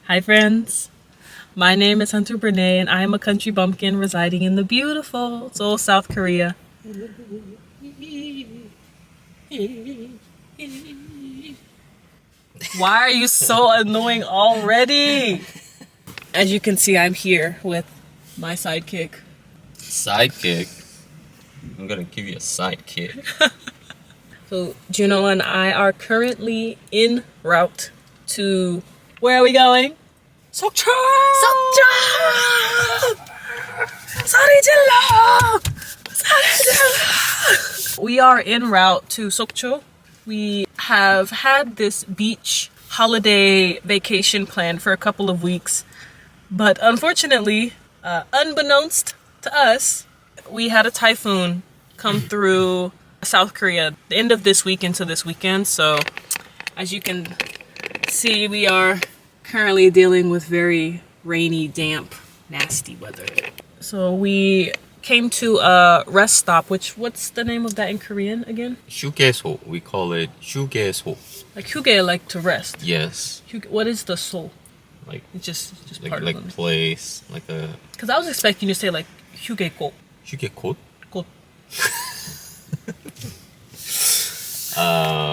Hi friends, my name is Hunter Brene and I am a country bumpkin residing in the beautiful Seoul, South Korea. Why are you so annoying already? As you can see, I'm here with my sidekick. Sidekick? I'm gonna give you a sidekick. So Juno and I are currently en route to, where are we going? Sokcho! Sokcho! Sorry, We are en route to Sokcho. We have had this beach holiday vacation planned for a couple of weeks, but unfortunately, unbeknownst to us, we had a typhoon come through South Korea the end of this week into this weekend. So as you can see, we are currently dealing with very rainy, damp, nasty weather. So we came to a rest stop, what's the name of that in Korean again? 휴게소. We call it 휴게소. Like 휴게, like to rest. Yes. What is the so? Like It's just like, part like of it. place, like a Because I was expecting you to say like 휴게고. 휴게곳? Go.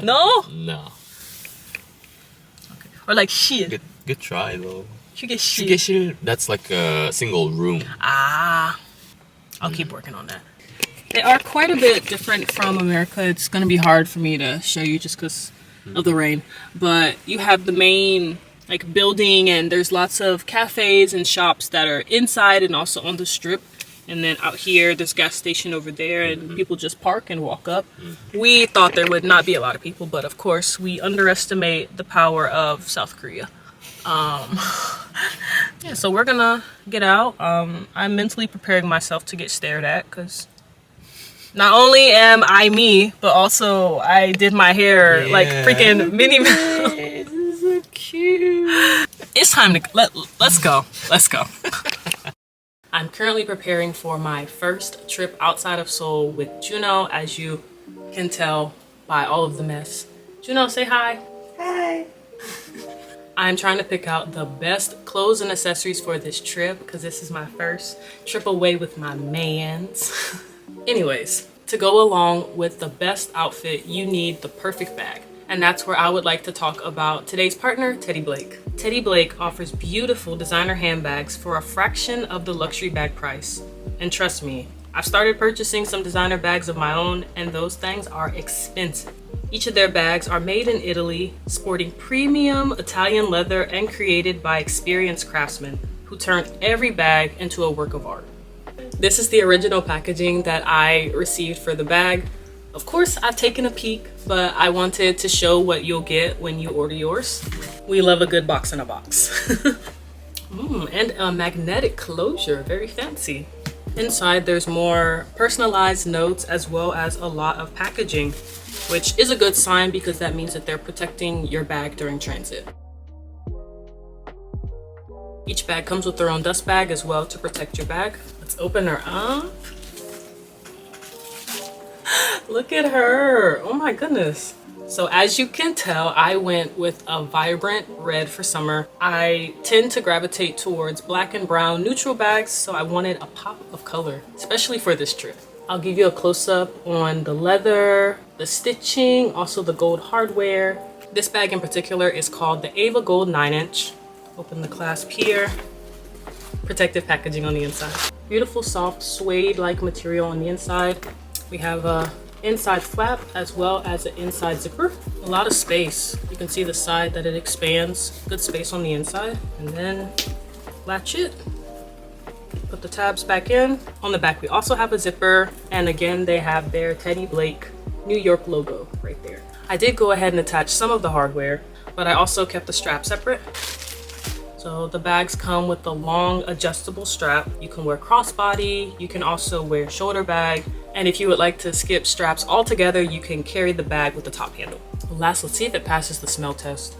No. No? Okay. Or like 실. Good try though. 휴게실. 휴게실, that's like a single room. Ah. I'll keep working on that. They are quite a bit different from America. It's going to be hard for me to show you just because of the rain. But you have the main like building, and there's lots of cafes and shops that are inside and also on the strip. And then out here, there's a gas station over there, and people just park and walk up. We thought there would not be a lot of people, but of course, we underestimate the power of South Korea. Yeah, so we're gonna get out. I'm mentally preparing myself to get stared at because not only am I me, but also I did my hair like freaking Minnie Mouse. This is so cute. It's time to let's go. Let's go. I'm currently preparing for my first trip outside of Seoul with Juno, as you can tell by all of the mess. Juno, say hi. Hi. I'm trying to pick out the best clothes and accessories for this trip because this is my first trip away with my mans. Anyways, to go along with the best outfit, you need the perfect bag. And that's where I would like to talk about today's partner, Teddy Blake. Teddy Blake offers beautiful designer handbags for a fraction of the luxury bag price. And trust me, I've started purchasing some designer bags of my own, and those things are expensive. Each of their bags are made in Italy, sporting premium Italian leather and created by experienced craftsmen who turn every bag into a work of art. This is the original packaging that I received for the bag. Of course, I've taken a peek, but I wanted to show what you'll get when you order yours. We love a good box in a box. And a magnetic closure, very fancy. Inside, there's more personalized notes as well as a lot of packaging, which is a good sign because that means that they're protecting your bag during transit. Each bag comes with their own dust bag as well to protect your bag. Let's open her up. Look at her. Oh my goodness. So as you can tell, I went with a vibrant red for summer. I tend to gravitate towards black and brown neutral bags, so I wanted a pop of color, especially for this trip. I'll give you a close-up on the leather, the stitching, also the gold hardware. This bag in particular is called the Ava Gold 9-inch. Open the clasp here. Protective packaging on the inside. Beautiful soft suede-like material on the inside. We have a inside flap as well as an inside zipper. A lot of space. You can see the side that it expands. Good space on the inside. And then latch it. Put the tabs back in. On the back we also have a zipper, and again they have their Teddy Blake New York logo right there. I did go ahead and attach some of the hardware, but I also kept the strap separate. So the bags come with a long adjustable strap. You can wear crossbody, you can also wear shoulder bag, and if you would like to skip straps altogether, you can carry the bag with the top handle. Last, let's see if it passes the smell test.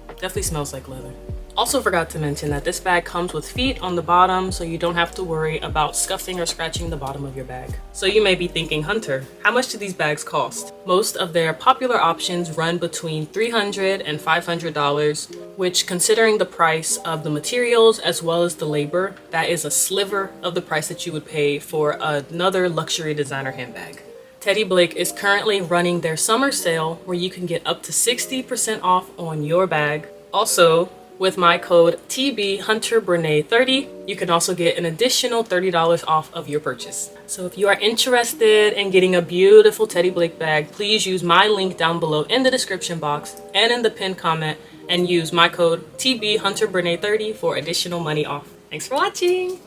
Definitely smells like leather. Also forgot to mention that this bag comes with feet on the bottom, so you don't have to worry about scuffing or scratching the bottom of your bag. So you may be thinking, Hunter, how much do these bags cost? Most of their popular options run between $300 and $500, which, considering the price of the materials as well as the labor, that is a sliver of the price that you would pay for another luxury designer handbag. Teddy Blake is currently running their summer sale where you can get up to 60% off on your bag. Also, with my code TBHunterBrene30, you can also get an additional $30 off of your purchase. So if you are interested in getting a beautiful Teddy Blake bag, please use my link down below in the description box and in the pinned comment and use my code TBHunterBrene30 for additional money off. Thanks for watching!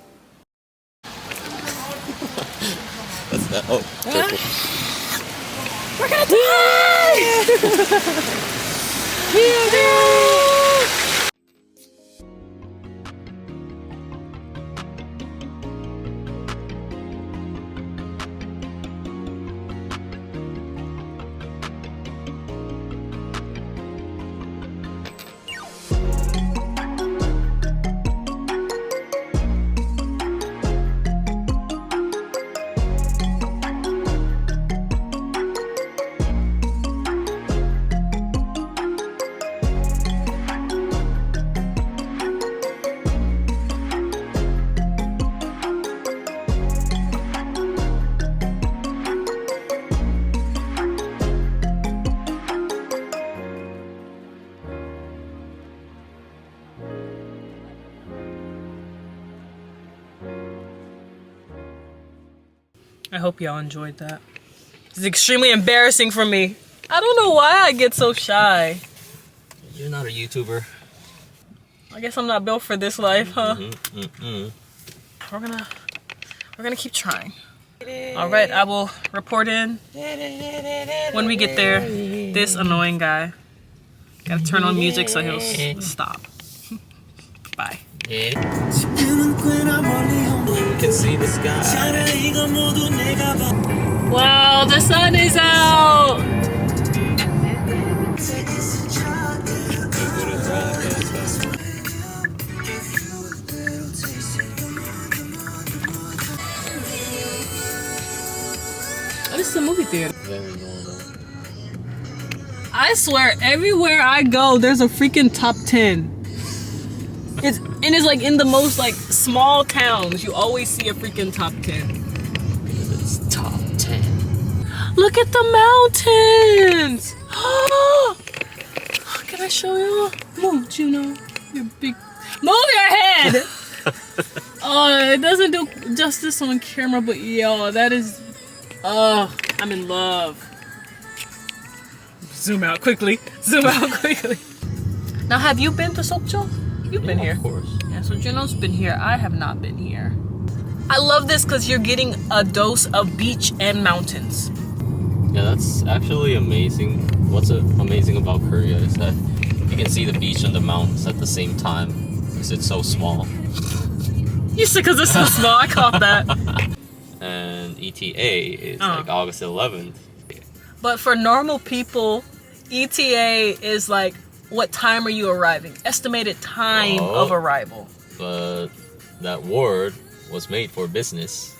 What's that? Oh, purple. We're gonna die! I hope y'all enjoyed that. It's extremely embarrassing for me. I don't know why I get so shy. You're not a YouTuber. I guess I'm not built for this life, huh? We're gonna keep trying. All right, I will report in when we get there. This annoying guy. Gotta turn on music so he'll stop. Bye. You can see the sky. Wow, the sun is out! Oh, this is a movie theater. I swear, everywhere I go, there's a freaking top 10. It's like in the most like small towns, you always see a freaking top 10. It's top 10. Look at the mountains! Can I show you? Move, Juno. Your big. Move your head! Oh, it doesn't do justice on camera, but yo, that is. Oh, I'm in love. Zoom out quickly. Zoom out quickly. Now, have you been to Sokcho? You've been here. Of course. Yeah, so Juno's been here. I have not been here. I love this because you're getting a dose of beach and mountains. Yeah, that's actually amazing. What's amazing about Korea is that you can see the beach and the mountains at the same time because it's so small. You said because it's so small. I caught that. And ETA is like August 11th. But for normal people, ETA is like, what time are you arriving? Estimated time of arrival. But that word was made for business.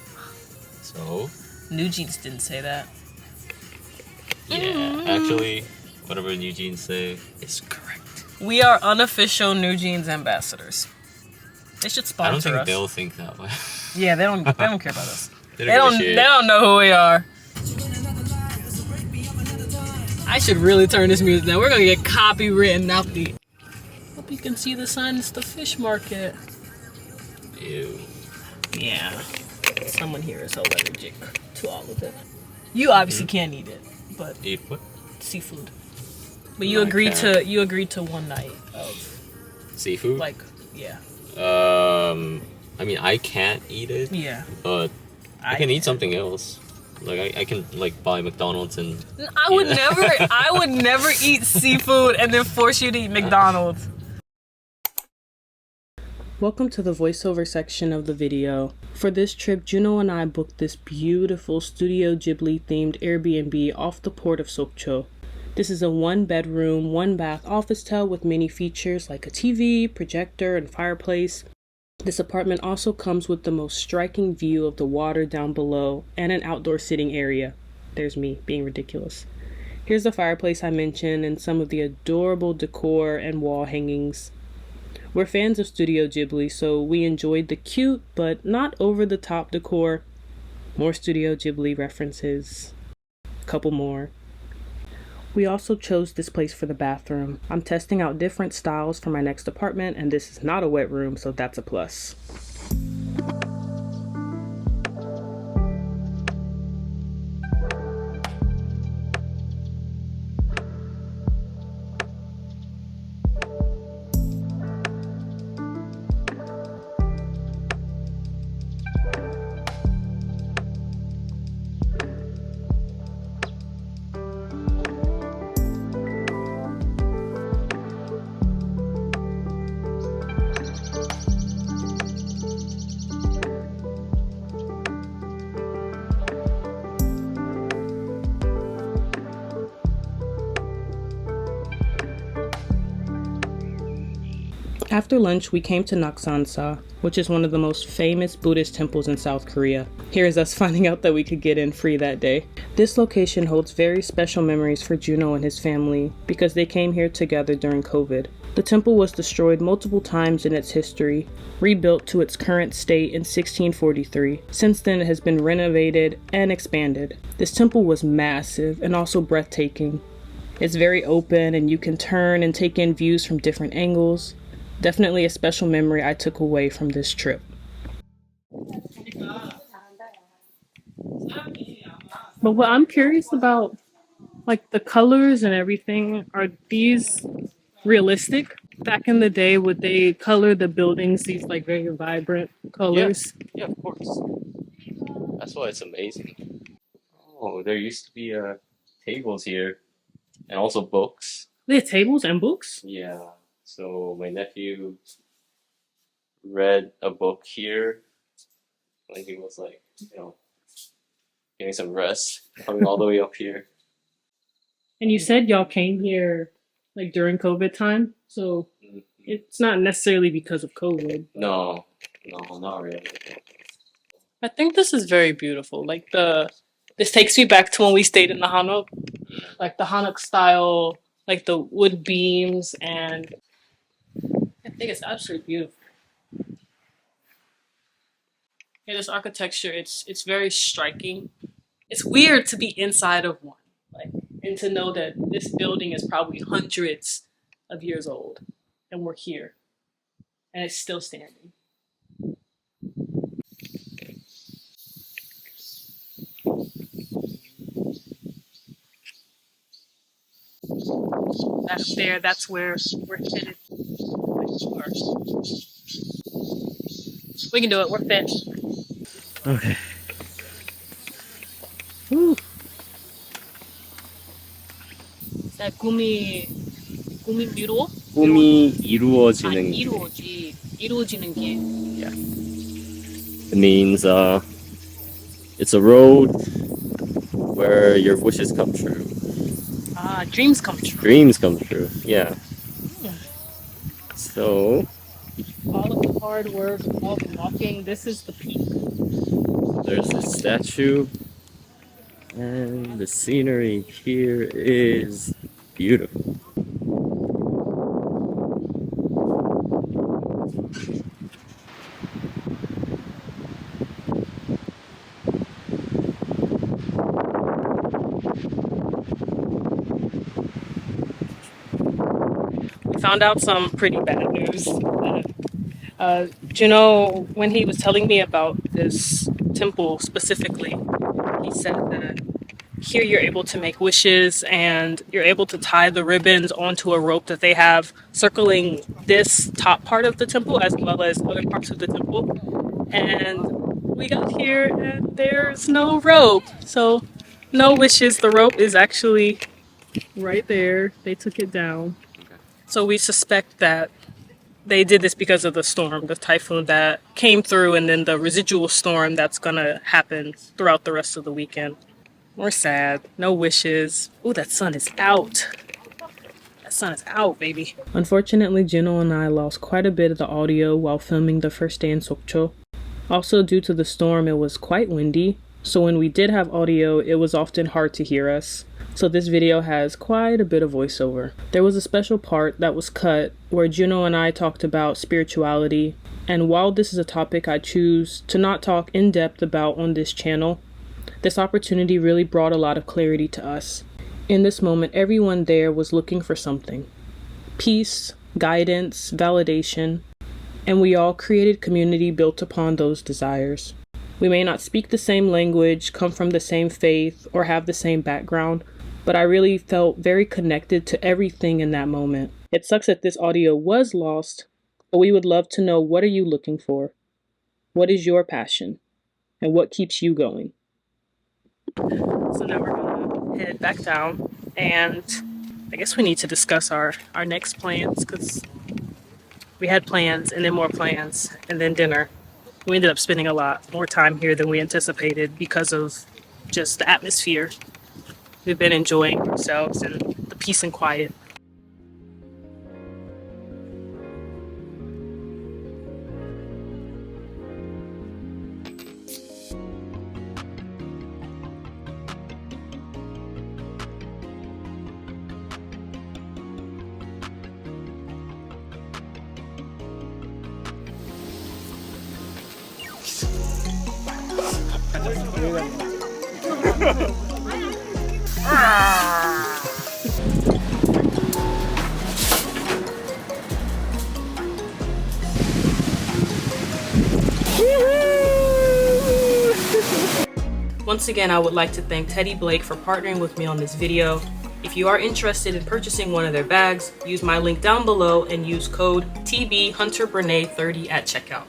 So New Jeans didn't say that. yeah, actually, whatever New Jeans say is correct. We are unofficial New Jeans ambassadors. They should sponsor us. I don't think they'll think that way. Yeah, they don't care about us. They They don't know who we are. I should really turn this music down. We're gonna get copywritten out the. Hope you can see the sign. It's the fish market. Ew. Yeah. Someone here is allergic to all of it. You obviously can't eat it, but Eat what? seafood. But you No, I agreed can't. to one night of Seafood? like yeah. I mean, I can't eat it, Yeah. but I can eat something else. Like I can like buy McDonald's and I would never eat seafood and then force you to eat McDonald's. Welcome to the voiceover section of the video. For this trip, Juno and I booked this beautiful Studio Ghibli themed Airbnb off the port of Sokcho. This is a 1 bedroom, 1 bath office tell with many features like a TV, projector, and fireplace. This apartment also comes with the most striking view of the water down below and an outdoor sitting area. There's me being ridiculous. Here's the fireplace I mentioned and some of the adorable decor and wall hangings. We're fans of Studio Ghibli, so we enjoyed the cute but not over the top decor. More Studio Ghibli references. A couple more. We also chose this place for the bathroom. I'm testing out different styles for my next apartment, and this is not a wet room, so that's a plus. After lunch, we came to Naksansa, which is one of the most famous Buddhist temples in South Korea. Here is us finding out that we could get in free that day. This location holds very special memories for Juno and his family because they came here together during COVID. The temple was destroyed multiple times in its history, rebuilt to its current state in 1643. Since then, it has been renovated and expanded. This temple was massive and also breathtaking. It's very open and you can turn and take in views from different angles. Definitely a special memory I took away from this trip. But what I'm curious about, like the colors and everything, are these realistic? Back in the day, would they color the buildings these like very vibrant colors? Yeah, of course. That's why it's amazing. Oh, there used to be tables here and also books. They have tables and books? Yeah. So my nephew read a book here when he was like, getting some rest, coming all the way up here. And you said y'all came here like during COVID time, so Mhm. it's not necessarily because of COVID. No, not really. I think this is very beautiful. This takes me back to when we stayed in the Hanok, like the Hanok style, like the wood beams, and I think it's absolutely beautiful. Yeah, this architecture, it's very striking. It's weird to be inside of one, like, and to know that this building is probably hundreds of years old, and we're here, and it's still standing. That's there. That's where we're headed. We can do it. We're fit. Okay. Woo. That gumi miru? 꿈이 이루어지는 이루어지는 길. Yeah. It means it's a road where your wishes come true. Dreams come true. Dreams come true. Yeah. So All of the hard work, all the walking. This is the peak. there's this statue, and the scenery here is beautiful. We found out some pretty bad news. Juno, when he was telling me about this temple specifically, he said that here you're able to make wishes and you're able to tie the ribbons onto a rope that they have circling this top part of the temple as well as other parts of the temple. And we got here and there's no rope. So, no wishes. The rope is actually right there. They took it down. So, we suspect that they did this because of the storm, the typhoon that came through, and then the residual storm that's gonna happen throughout the rest of the weekend. We're sad. No wishes. Ooh, that sun is out. That sun is out, baby. Unfortunately, Juno and I lost quite a bit of the audio while filming the first day in Sokcho. Also, due to the storm, it was quite windy, so when we did have audio, it was often hard to hear us. So this video has quite a bit of voiceover. There was a special part that was cut where Juno and I talked about spirituality, and while this is a topic I choose to not talk in depth about on this channel, this opportunity really brought a lot of clarity to us. In this moment, everyone there was looking for something. Peace, guidance, validation, and we all created community built upon those desires. We may not speak the same language, come from the same faith, or have the same background, but I really felt very connected to everything in that moment. It sucks that this audio was lost, but we would love to know, what are you looking for? What is your passion? And what keeps you going? So now we're gonna head back down, and I guess we need to discuss our next plans, because we had plans and then more plans and then dinner. We ended up spending a lot more time here than we anticipated because of just the atmosphere. We've been enjoying ourselves and the peace and quiet. Once again, I would like to thank Teddy Blake for partnering with me on this video. If you are interested in purchasing one of their bags, use my link down below and use code TBHunterBrene30 at checkout.